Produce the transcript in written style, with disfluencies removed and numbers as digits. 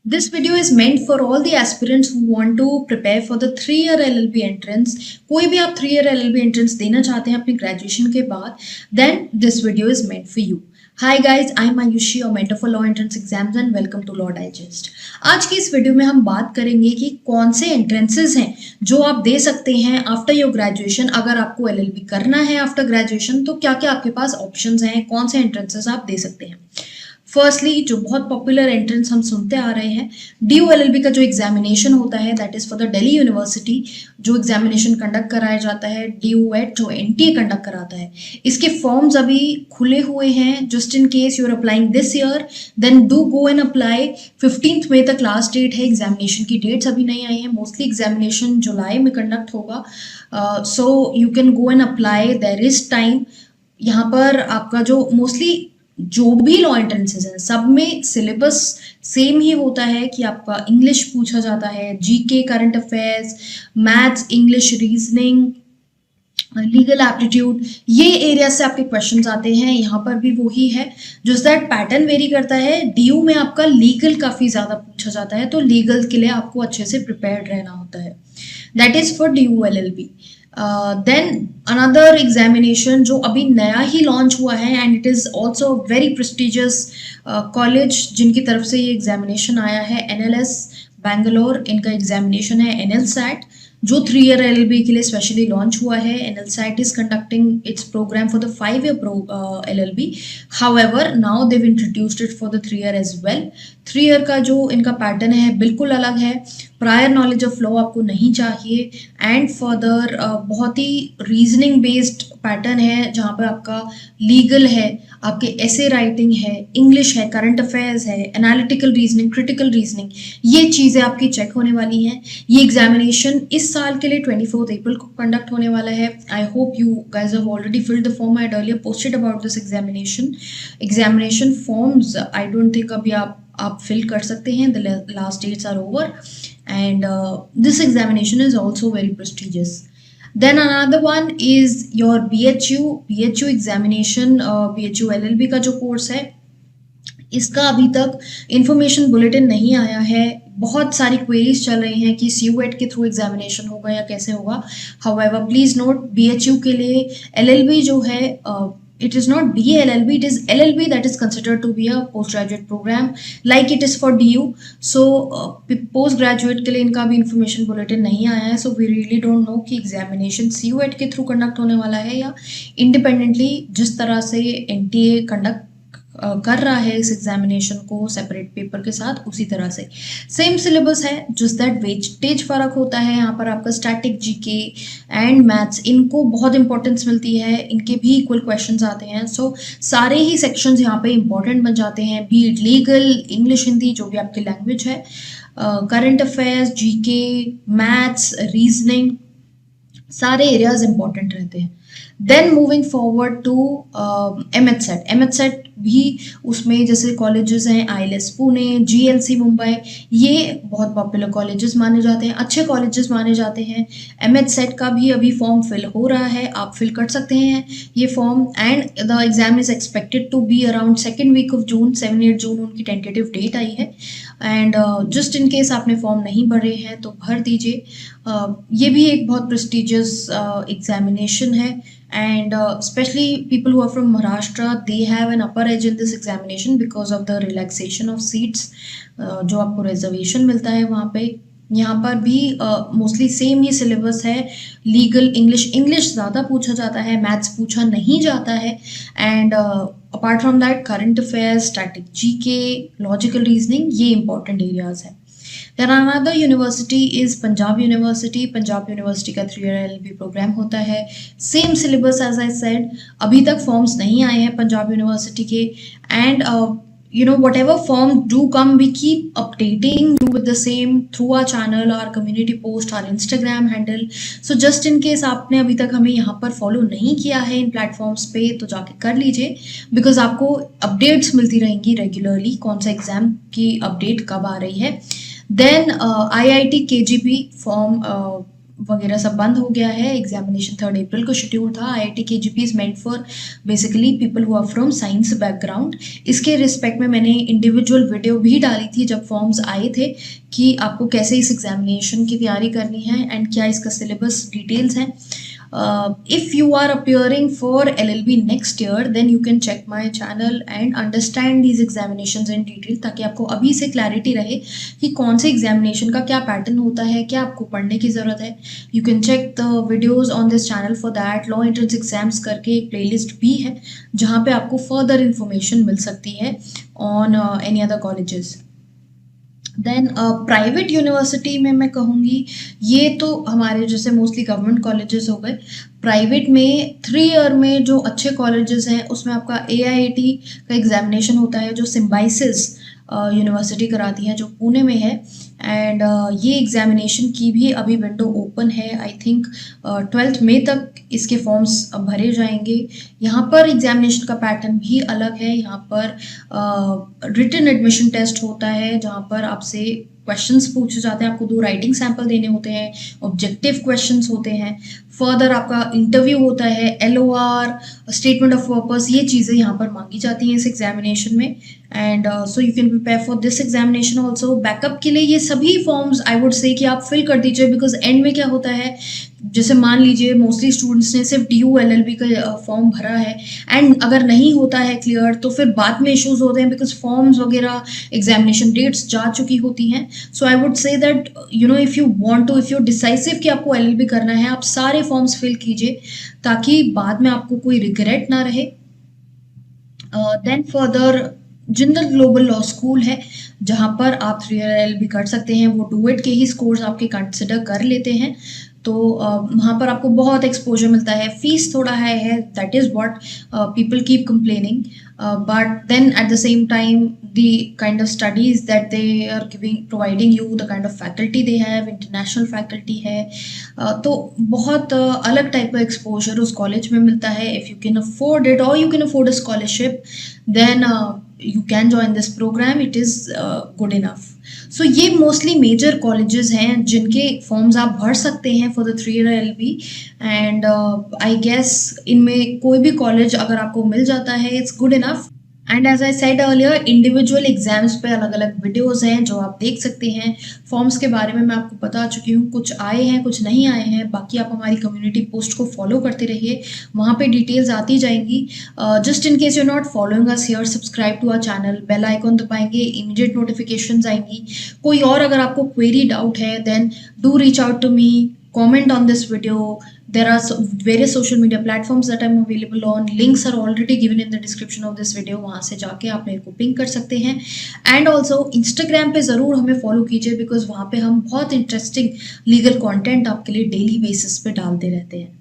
This video is meant for all the aspirants who want to prepare for the 3-year LLB entrance. कोई भी आप 3-year LLB entrance देना चाहते हैं अपनी graduation के बाद, then this video is meant for you. Hi guys, I'm Ayushi, your mentor for law entrance exams and welcome to Law Digest. आज की इस वीडियो में हम बात करेंगे कि कौन से एंट्रेंसेस हैं जो आप दे सकते हैं आफ्टर योर ग्रेजुएशन. अगर आपको LLB करना है आफ्टर ग्रेजुएशन तो क्या क्या आपके पास ऑप्शंस हैं, कौन से एंट्रेंसेस आप दे सकते हैं. फर्स्टली जो बहुत पॉपुलर एंट्रेंस हम सुनते आ रहे हैं, DU-LLB का जो एग्जामिनेशन होता है that is for the Delhi university. जो एग्जामिनेशन कंडक्ट कराया जाता है, DU-ET जो NTA कंडक्ट कराता है, इसके फॉर्म्स अभी खुले हुए हैं. Just in case you are applying this year then do go and apply. 15 मई तक लास्ट डेट है. एग्जामिनेशन की डेट्स अभी नहीं आई हैं. मोस्टली एग्जामिनेशन जुलाई में कंडक्ट होगा. So you can go and apply, there is time. यहाँ पर आपका जो मोस्टली जो भी लॉ एंट्रेंसेस हैं सब में सिलेबस सेम ही होता है कि आपका इंग्लिश पूछा जाता है, GK, current affairs, maths, English, reasoning, legal aptitude, ये एरिया से आपके क्वेश्चंस आते हैं. यहाँ पर भी वही है, जस्ट दैट पैटर्न वेरी करता है. DU में आपका लीगल काफ़ी ज़्यादा पूछा जाता है, तो लीगल के लिए आपको अच्छे से प्रिपेयर्ड रहना होता है. That is for DU-LLB. Then another examination जो अभी नया ही लॉन्च हुआ है and it is also very prestigious college जिनकी तरफ से ये एग्जामिनेशन आया है, NLS बैंगलोर. इनका एग्जामिनेशन है NLSAT जो 3-year LLB के लिए स्पेशली लॉन्च हुआ है. NLSAT is conducting its programme for the 5-year LLB. However now they've introduced it for the 3-year as well. 3-year का जो इनका पैटर्न है बिल्कुल अलग है. प्रायर नॉलेज ऑफ लॉ आपको नहीं चाहिए एंड फर्दर बहुत ही रीजनिंग बेस्ड पैटर्न है जहाँ पर आपका लीगल है, आपके ऐसे राइटिंग है, इंग्लिश है, करंट अफेयर्स है, एनालिटिकल रीजनिंग, क्रिटिकल रीजनिंग, ये चीज़ें आपकी चेक होने वाली हैं. ये एग्जामिनेशन इस साल के लिए 24 अप्रैल को कंडक्ट होने वाला है. I hope you guys have already filled the form. I had earlier posted about this examination forms. I don't think अभी आप फिल कर सकते हैं. The last dates are over and this examination is also very prestigious. Then another one is your BHU examination. BHU LLB का जो course है इसका अभी तक इंफॉर्मेशन बुलेटिन नहीं आया है. बहुत सारी क्वेरीज चल रही हैं कि CUET के थ्रू एग्जामिनेशन होगा या कैसे होगा. हाउएवर प्लीज नोट, BHU के लिए LLB जो है it is not BA LLB, it is LLB that is considered to be a postgraduate program like it is for DU. So postgraduate के लिए इनका भी information bulletin नहीं आया है. So we really don't know कि examination CUET के through conduct होने वाला है या independently जिस तरह से NTA कंडक्ट कर रहा है इस एग्जामिनेशन को सेपरेट पेपर के साथ, उसी तरह से सेम सिलेबस है. जस्ट दैट वेटेज फ़र्क होता है. यहाँ पर आपका स्टैटिक, जीके एंड मैथ्स, इनको बहुत इंपॉर्टेंस मिलती है. इनके भी इक्वल क्वेश्चंस आते हैं. सो सारे ही सेक्शंस यहाँ पे इंपॉर्टेंट बन जाते हैं, be it legal, English, Hindi, जो भी आपकी लैंग्वेज है, current affairs, GK, maths, reasoning, सारे एरियाज इंपॉर्टेंट रहते हैं. Then moving forward to MHSET भी उसमें जैसे कॉलेजेस हैं ILS पुणे, GLC मुंबई, ये बहुत पॉपुलर कॉलेजेस माने जाते हैं, अच्छे कॉलेजेस माने जाते हैं. MHSET का भी अभी फॉर्म फिल हो रहा है, आप फिल कर सकते हैं ये form. And the exam is expected to be around 2nd week of June. 7-8 जून उनकी टेंटेटिव डेट आई है. एंड जस्ट इन केस आपने फॉर्म नहीं भरे हैं तो भर दीजिए. ये भी एक बहुत प्रेस्टिजियस एग्जामिनेशन है and especially people who are from Maharashtra, they have an upper edge in this examination because of the relaxation of seats. जो आपको रिजर्वेशन मिलता है वहाँ पे. यहाँ पर भी मोस्टली सेम ही सिलेबस है. लीगल, इंग्लिश ज़्यादा पूछा जाता है, मैथ्स पूछा नहीं जाता है. And apart from that current affairs, static, GK, logical reasoning, ये इंपॉर्टेंट एरियाज हैं. Then another university is Punjab University. Punjab University का 3-year LLB प्रोग्राम होता है. Same syllabus as I said. अभी तक फॉर्म्स नहीं आए हैं पंजाब यूनिवर्सिटी के. And you know whatever form do come, we keep updating you with the same through our channel, our community post, our Instagram handle. So just in case आपने अभी तक हमें यहाँ पर फॉलो नहीं किया है इन प्लेटफॉर्म्स पे तो जाके कर लीजिए, बिकॉज आपको अपडेट्स मिलती रहेंगी रेगुलरली कौन सा एग्जाम की अपडेट कब आ रही है. देन IIT KGP फॉर्म वगैरह सब बंद हो गया है। एग्जामिनेशन 3 अप्रैल को शेड्यूल था। IIT KGP is meant for basically people who are from science background. इसके रिस्पेक्ट में मैंने इंडिविजुअल वीडियो भी डाली थी जब फॉर्म्स आए थे कि आपको कैसे इस एग्जामिनेशन की तैयारी करनी है एंड क्या इसका सिलेबस डिटेल्स हैं। If you are appearing for LLB next year, then you can check my channel and understand these examinations in detail, ताकि आपको अभी से क्लैरिटी रहे कि कौन से एग्जामिनेशन का क्या पैटर्न होता है, क्या आपको पढ़ने की ज़रूरत है। You can check the videos on this channel for that. Law entrance exams करके एक प्लेलिस्ट भी है जहाँ पे आपको फर्दर इंफॉर्मेशन मिल सकती है on any other colleges. Then private university में मैं कहूँगी, ये तो हमारे जैसे मोस्टली गवर्नमेंट कॉलेजेस हो गए। प्राइवेट में 3 ईयर में जो अच्छे कॉलेजेस हैं उसमें आपका AIIT का एग्जामिनेशन होता है जो सिम्बाइसिस यूनिवर्सिटी कराती है जो पुणे में है। एंड ये एग्जामिनेशन की भी अभी विंडो ओपन है। आई थिंक 12 मई तक इसके फॉर्म्स भरे जाएंगे। यहाँ पर एग्जामिनेशन का पैटर्न भी अलग है। यहाँ पर रिटन एडमिशन टेस्ट होता है जहाँ पर आपसे क्वेश्चंस पूछे जाते हैं, आपको 2 राइटिंग सैंपल देने होते हैं, ऑब्जेक्टिव क्वेश्चंस होते हैं। फर्दर आपका इंटरव्यू होता है, LOR, स्टेटमेंट ऑफ पर्पस, ये चीज़ें यहाँ पर मांगी जाती हैं इस एग्जामिनेशन में। And so you can prepare for this examination also. Backup के लिए ये सभी फॉर्म्स आई वुड से कि आप फिल कर दीजिए, बिकॉज एंड में क्या होता है, जैसे मान लीजिए मोस्टली स्टूडेंट्स ने सिर्फ DU LLB का फॉर्म भरा है एंड अगर नहीं होता है क्लियर तो फिर बाद में इश्यूज होते हैं बिकॉज फॉर्म्स वगैरह एग्जामिनेशन डेट्स जा चुकी होती हैं। So I would say that if you decisive कि आपको LLB करना है, आप सारे फॉर्म्स फिल कीजिए ताकि बाद में आपको कोई रिग्रेट ना रहे। Then further Jindal Global Law School है जहाँ पर आप 3 ईयर LLB कर सकते हैं। वो डुएट के ही स्कोर्स आपके कंसिडर कर लेते हैं, तो वहाँ पर आपको बहुत एक्सपोजर मिलता है। फीस थोड़ा हाई है, that is what people keep complaining, but then at the same time the kind of studies that they are providing you, the kind of faculty they have, international faculty है, तो बहुत अलग type का exposure उस college में मिलता है। If you can afford it और you can afford a scholarship, then you can join this program, it is good enough. So ये मोस्टली मेजर कॉलेजेस हैं जिनके फॉर्म्स आप भर सकते हैं for the 3 year LLB। And I guess इनमें कोई भी कॉलेज अगर आपको मिल जाता है it's good enough. And as I said earlier, individual exams पे अलग अलग वीडियोस हैं जो आप देख सकते हैं। फॉर्म्स के बारे में मैं आपको बता चुकी हूँ, कुछ आए हैं कुछ नहीं आए हैं। बाकी आप हमारी कम्युनिटी पोस्ट को फॉलो करते रहिए, वहाँ पे डिटेल्स आती जाएंगी। Just in case you not following us here, subscribe to our channel, bell icon दबाएंगे, इमीडिएट नोटिफिकेशंस आएंगी। कोई और अगर आपको क्वेरी डाउट है then do reach out to me, comment on this video. There are various social media platforms that I'm available on. Links are already given in the description of this video. वहाँ से जाके आप मेरे को ping कर सकते हैं। And also Instagram पे ज़रूर हमें फॉलो कीजिए बिकॉज वहाँ पे हम बहुत इंटरेस्टिंग लीगल कंटेंट आपके लिए डेली बेसिस पे डालते रहते हैं।